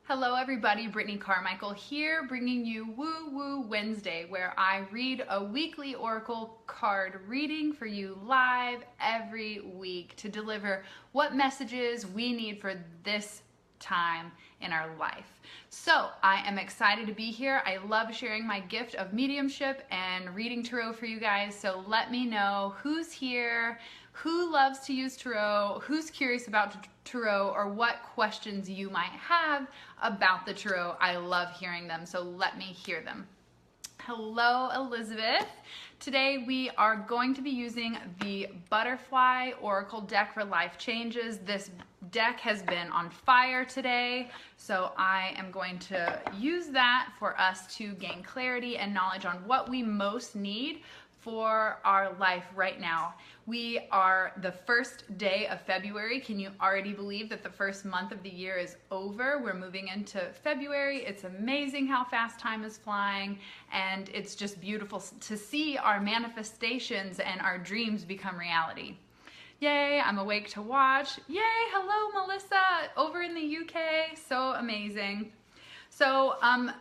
Hello everybody, Brittany Carmichael here, bringing you Woo Woo Wednesday, where I read a weekly Oracle card reading for you live every week to deliver what messages we need for this time in our life. So I am excited to be here. I love sharing my gift of mediumship and reading tarot for you guys. So let me know who's here, who loves to use tarot, who's curious about tarot, or what questions you might have about the tarot. I love hearing them, so let me hear them. Hello, Elizabeth. Today we are going to be using the Butterfly Oracle deck for life changes. This deck has been on fire today, so I am going to use that for us to gain clarity and knowledge on what we most need for our life right now. We are the first day of February. Can you already believe that the first month of the year is over? We're moving into February. It's amazing how fast time is flying, and it's just beautiful to see our manifestations and our dreams become reality. Yay, I'm awake to watch. Yay, hello Melissa over in the UK. So amazing. So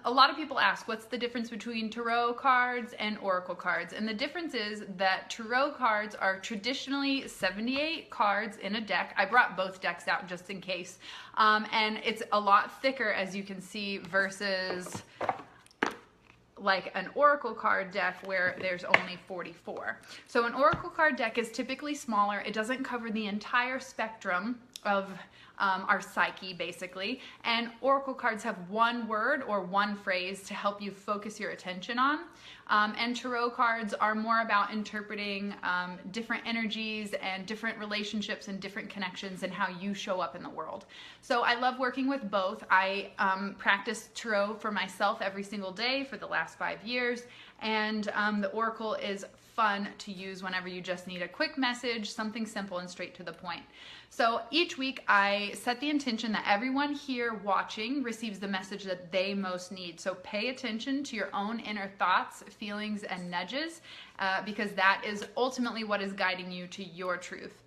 a lot of people ask, what's the difference between tarot cards and oracle cards? And the difference is that tarot cards are traditionally 78 cards in a deck. I brought both decks out just in case. And it's a lot thicker, as you can see, versus like an oracle card deck where there's only 44. So an oracle card deck is typically smaller. It doesn't cover the entire spectrum of our psyche, basically, and oracle cards have one word or one phrase to help you focus your attention on, and tarot cards are more about interpreting different energies and different relationships and different connections and how you show up in the world. So I love working with both. I practice tarot for myself every single day for the last 5 years, and the oracle is fun to use whenever you just need a quick message, something simple and straight to the point. So each week I set the intention that everyone here watching receives the message that they most need. So pay attention to your own inner thoughts, feelings, and nudges, because that is ultimately what is guiding you to your truth.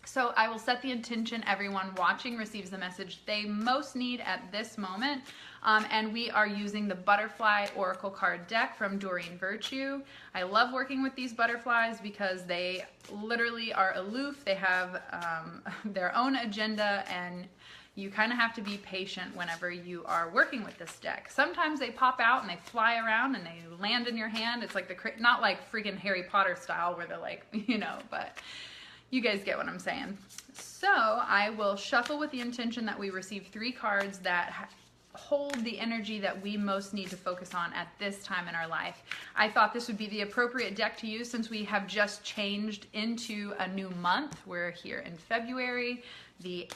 So I will set the intention everyone watching receives the message they most need at this moment. And we are using the Butterfly Oracle card deck from Doreen Virtue. I love working with these butterflies because they literally are aloof. They have their own agenda, and you kind of have to be patient whenever you are working with this deck. Sometimes they pop out and they fly around and they land in your hand. It's like not like freaking Harry Potter style where they're like, you know, but you guys get what I'm saying. So I will shuffle with the intention that we receive 3 cards that hold the energy that we most need to focus on at this time in our life. I thought this would be the appropriate deck to use since we have just changed into a new month. We're here in February, the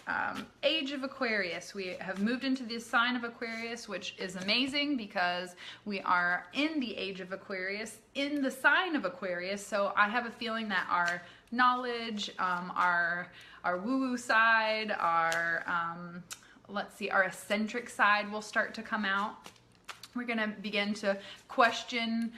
age of Aquarius. We have moved into the sign of Aquarius, which is amazing because we are in the age of Aquarius, in the sign of Aquarius. So I have a feeling that our knowledge, our woo-woo side, our our eccentric side will start to come out. We're gonna begin to question,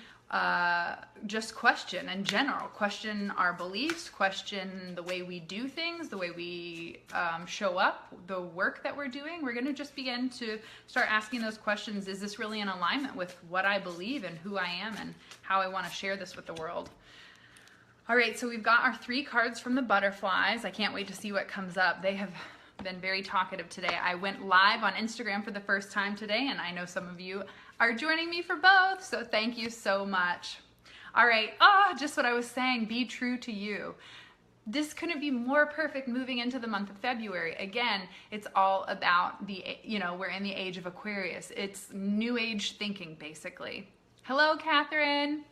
just question in general, question our beliefs, question the way we do things, the way we show up, the work that we're doing. We're gonna just begin to start asking those questions. Is this really in alignment with what I believe and who I am and how I wanna share this with the world? All right, so we've got our 3 cards from the butterflies. I can't wait to see what comes up. They have been very talkative today. I went live on Instagram for the first time today, and I know some of you are joining me for both, so thank you so much. All right, just what I was saying, be true to you. This couldn't be more perfect moving into the month of February. Again, it's all about we're in the age of Aquarius. It's new age thinking, basically. Hello, Catherine.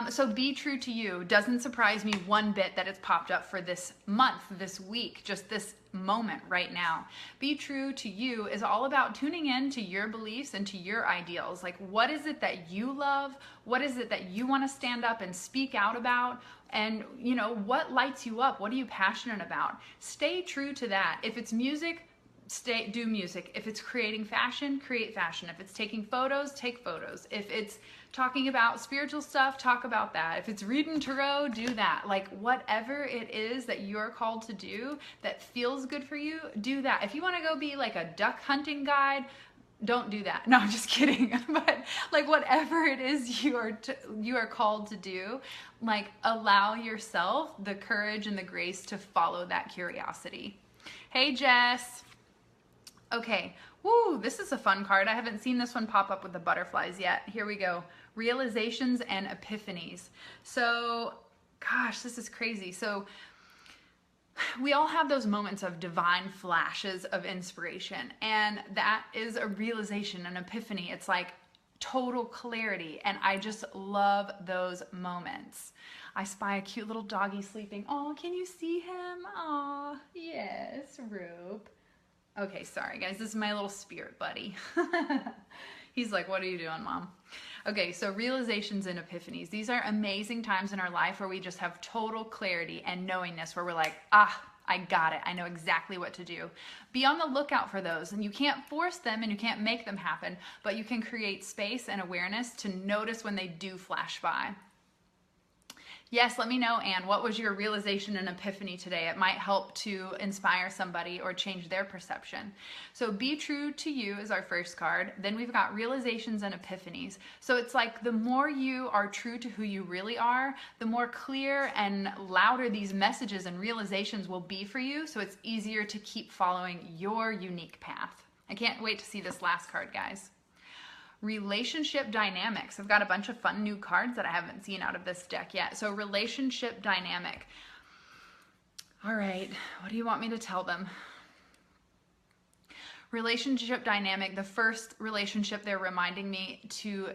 So be true to you. Doesn't surprise me one bit that it's popped up for this month, this week, just this moment right now. Be true to you is all about tuning in to your beliefs and to your ideals. Like, what is it that you love? What is it that you want to stand up and speak out about? And, what lights you up? What are you passionate about? Stay true to that. If it's music, do music. If it's creating fashion, create fashion. If it's taking photos, take photos. If it's talking about spiritual stuff, talk about that. If it's reading tarot, do that. Like whatever it is that you're called to do that feels good for you, do that. If you want to go be like a duck hunting guide, don't do that. No, I'm just kidding. But like whatever it is you are called to do, like allow yourself the courage and the grace to follow that curiosity. Hey, Jess. Okay. Woo, this is a fun card. I haven't seen this one pop up with the butterflies yet. Here we go. Realizations and epiphanies. So, gosh, this is crazy. So, we all have those moments of divine flashes of inspiration, and that is a realization, an epiphany. It's like total clarity, and I just love those moments. I spy a cute little doggy sleeping. Oh, can you see him? Oh, yes, Roop. Okay, sorry guys, this is my little spirit buddy. He's like, what are you doing, Mom? Okay, so realizations and epiphanies. These are amazing times in our life where we just have total clarity and knowingness, where we're like, I got it. I know exactly what to do. Be on the lookout for those, and you can't force them and you can't make them happen, but you can create space and awareness to notice when they do flash by. Yes, let me know, Anne, what was your realization and epiphany today? It might help to inspire somebody or change their perception. So be true to you is our first card. Then we've got realizations and epiphanies. So it's like the more you are true to who you really are, the more clear and louder these messages and realizations will be for you. So it's easier to keep following your unique path. I can't wait to see this last card, guys. Relationship dynamics. I've got a bunch of fun new cards that I haven't seen out of this deck yet. So relationship dynamic. All right, what do you want me to tell them? Relationship dynamic, the first relationship they're reminding me to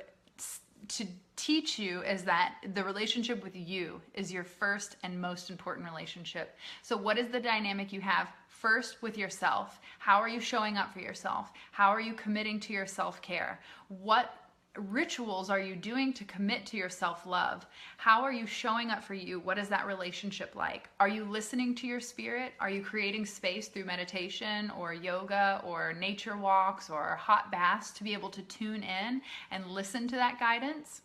teach you is that the relationship with you is your first and most important relationship. So what is the dynamic you have first with yourself? How are you showing up for yourself? How are you committing to your self-care? What rituals are you doing to commit to your self-love? How are you showing up for you? What is that relationship like? Are you listening to your spirit? Are you creating space through meditation or yoga or nature walks or hot baths to be able to tune in and listen to that guidance?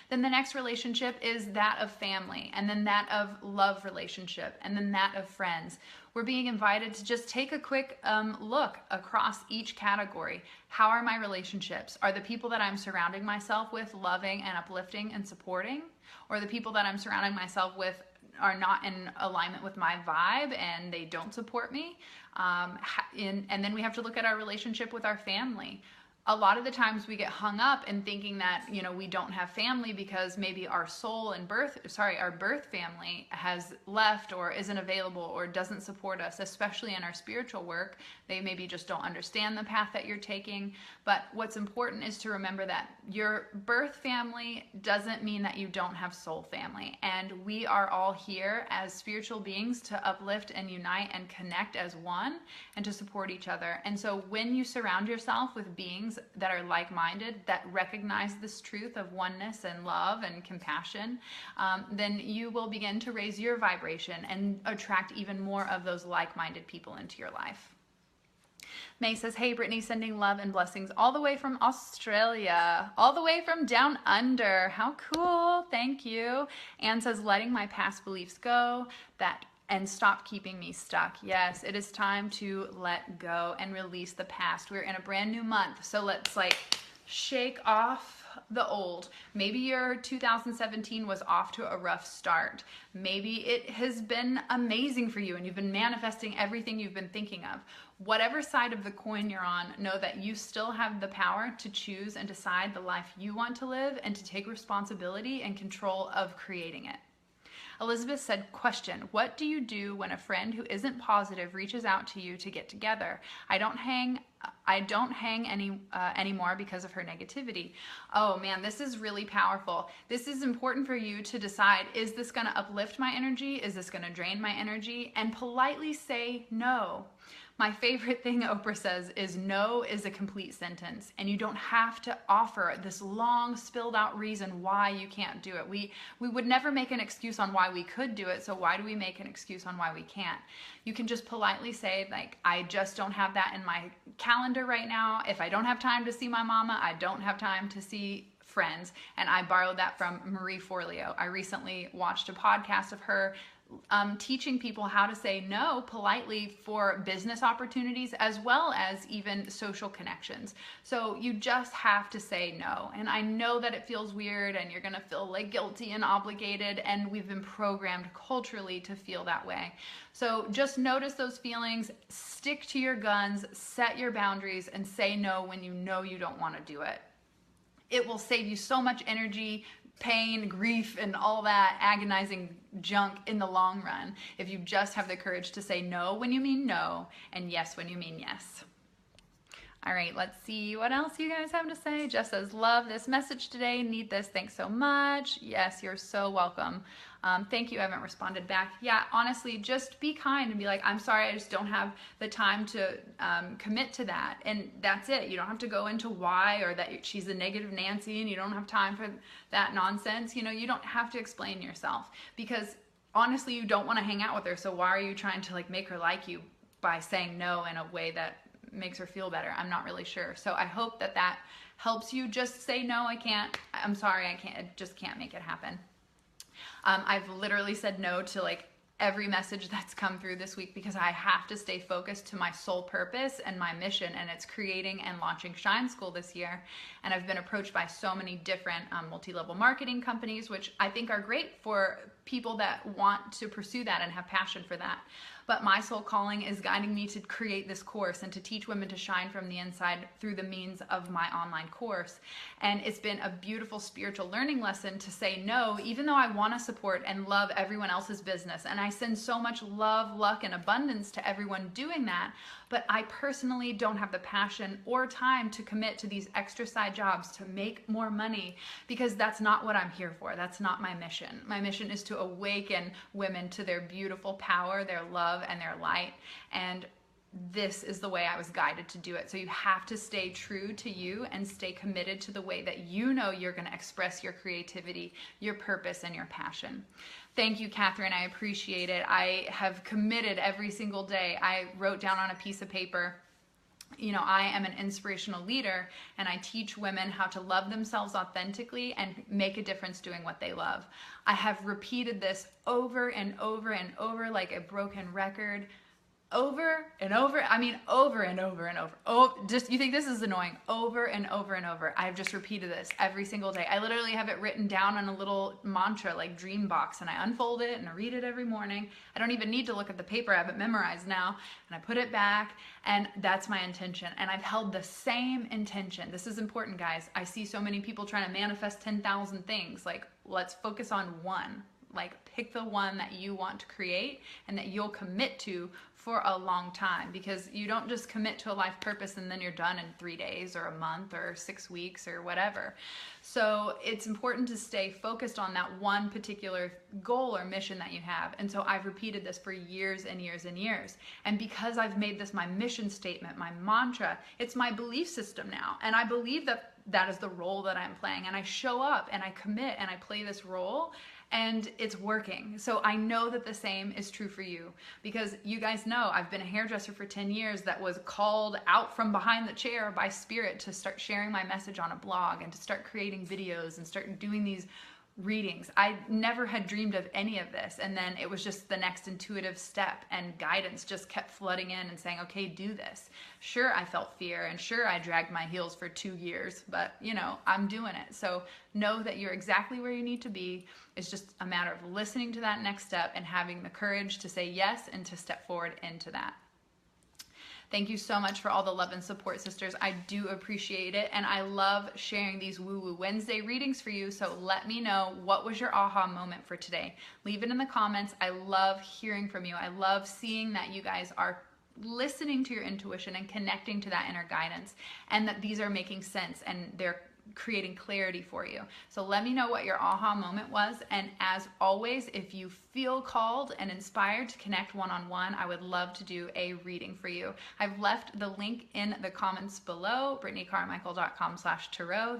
Then the next relationship is that of family, and then that of love relationship, and then that of friends. We're being invited to just take a quick look across each category. How are my relationships? Are the people that I'm surrounding myself with loving and uplifting and supporting? Or the people that I'm surrounding myself with are not in alignment with my vibe and they don't support me? And then we have to look at our relationship with our family. A lot of the times we get hung up in thinking that, you know, we don't have family because maybe our our birth family has left or isn't available or doesn't support us, especially in our spiritual work. They maybe just don't understand the path that you're taking. But what's important is to remember that your birth family doesn't mean that you don't have soul family. And we are all here as spiritual beings to uplift and unite and connect as one and to support each other. And so when you surround yourself with beings that are like-minded, that recognize this truth of oneness and love and compassion, then you will begin to raise your vibration and attract even more of those like-minded people into your life. May says, hey, Brittany, sending love and blessings all the way from Australia, all the way from down under. How cool. Thank you. Anne says, letting my past beliefs go and stop keeping me stuck. Yes, it is time to let go and release the past. We're in a brand new month, so let's shake off the old. Maybe your 2017 was off to a rough start. Maybe it has been amazing for you and you've been manifesting everything you've been thinking of. Whatever side of the coin you're on, know that you still have the power to choose and decide the life you want to live and to take responsibility and control of creating it. Elizabeth said, question, what do you do when a friend who isn't positive reaches out to you to get together? I don't hang anymore because of her negativity. Oh man, this is really powerful. This is important for you to decide, is this going to uplift my energy? Is this going to drain my energy? And politely say no. My favorite thing Oprah says is no is a complete sentence, and you don't have to offer this long spilled out reason why you can't do it. We would never make an excuse on why we could do it, so why do we make an excuse on why we can't? You can just politely say, like, I just don't have that in my calendar right now. If I don't have time to see my mama, I don't have time to see friends. And I borrowed that from Marie Forleo. I recently watched a podcast of her teaching people how to say no politely for business opportunities as well as even social connections. So you just have to say no. And I know that it feels weird and you're gonna feel like guilty and obligated, and we've been programmed culturally to feel that way. So just notice those feelings, stick to your guns, set your boundaries, and say no when you know you don't want to do it. It will save you so much energy, pain, grief, and all that agonizing junk in the long run if you just have the courage to say no when you mean no and yes when you mean yes. All right, let's see what else you guys have to say. Jess says, love this message today. Need this. Thanks so much. Yes, you're so welcome. Thank you. I haven't responded back. Yeah, honestly, just be kind and be like, I'm sorry, I just don't have the time to commit to that. And that's it. You don't have to go into why or that she's a negative Nancy and you don't have time for that nonsense. You know, you don't have to explain yourself because honestly, you don't want to hang out with her. So why are you trying to like make her like you by saying no in a way that makes her feel better? I'm not really sure. So I hope that that helps you. Just say no, I can't. I'm sorry, I can't. I just can't make it happen. I've literally said no to like every message that's come through this week because I have to stay focused to my sole purpose and my mission, and it's creating and launching Shine School this year. And I've been approached by so many different multi-level marketing companies, which I think are great for people that want to pursue that and have passion for that. But my soul calling is guiding me to create this course and to teach women to shine from the inside through the means of my online course. And it's been a beautiful spiritual learning lesson to say no, even though I want to support and love everyone else's business. And I send so much love, luck, and abundance to everyone doing that. But I personally don't have the passion or time to commit to these extra side jobs to make more money because that's not what I'm here for. That's not my mission. My mission is to awaken women to their beautiful power, their love, and their light. And this is the way I was guided to do it. So you have to stay true to you and stay committed to the way that you know you're going to express your creativity, your purpose, and your passion. Thank you, Catherine. I appreciate it. I have committed every single day. I wrote down on a piece of paper, you know, I am an inspirational leader and I teach women how to love themselves authentically and make a difference doing what they love. I have repeated this over and over and over like a broken record. Over and over, I mean over and over and over. Oh, just, you think this is annoying? Over and over and over. I've just repeated this every single day. I literally have it written down on a little mantra like dream box, and I unfold it and I read it every morning. I don't even need to look at the paper. I have it memorized now, and I put it back, and that's my intention. And I've held the same intention. This is important, guys. I see so many people trying to manifest 10,000 things. Like, let's focus on one. Like, pick the one that you want to create and that you'll commit to for a long time, because you don't just commit to a life purpose and then you're done in 3 days or a month or 6 weeks or whatever. So it's important to stay focused on that one particular goal or mission that you have. And so I've repeated this for years and years and years. And because I've made this my mission statement, my mantra, it's my belief system now. And I believe that that is the role that I'm playing. And I show up and I commit and I play this role, and it's working. So I know that the same is true for you, because you guys know I've been a hairdresser for 10 years that was called out from behind the chair by Spirit to start sharing my message on a blog and to start creating videos and start doing these readings. I never had dreamed of any of this, and then it was just the next intuitive step, and guidance just kept flooding in and saying, okay, do this. Sure, I felt fear, and sure, I dragged my heels for 2 years, but you know, I'm doing it. So know that you're exactly where you need to be. It's just a matter of listening to that next step and having the courage to say yes and to step forward into that. Thank you so much for all the love and support, sisters. I do appreciate it, and I love sharing these Woo Woo Wednesday readings for you, so let me know, what was your aha moment for today? Leave it in the comments. I love hearing from you. I love seeing that you guys are listening to your intuition and connecting to that inner guidance, and that these are making sense and they're creating clarity for you. So let me know what your aha moment was. And as always, if you feel called and inspired to connect one-on-one, I would love to do a reading for you. I've left the link in the comments below, brittanycarmichael.com/tarot.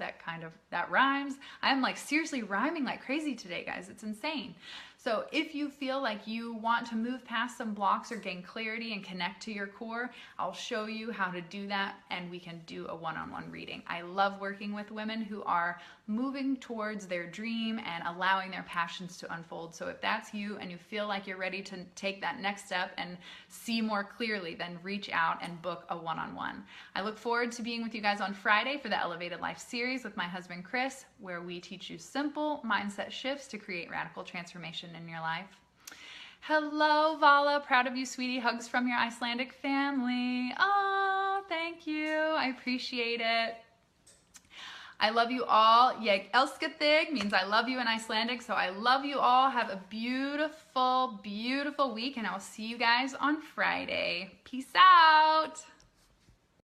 That rhymes. I'm like seriously rhyming like crazy today, guys. It's insane. So if you feel like you want to move past some blocks or gain clarity and connect to your core, I'll show you how to do that, and we can do a one-on-one reading. I love working with women who are moving towards their dream and allowing their passions to unfold. So if that's you and you feel like you're ready to take that next step and see more clearly, then reach out and book a one-on-one. I look forward to being with you guys on Friday for the Elevated Life series with my husband Chris, where we teach you simple mindset shifts to create radical transformation in your life. Hello, Vala. Proud of you, sweetie. Hugs from your Icelandic family. Oh, thank you. I appreciate it. I love you all. Jeg elsker þig means I love you in Icelandic. So I love you all. Have a beautiful, beautiful week, and I will see you guys on Friday. Peace out.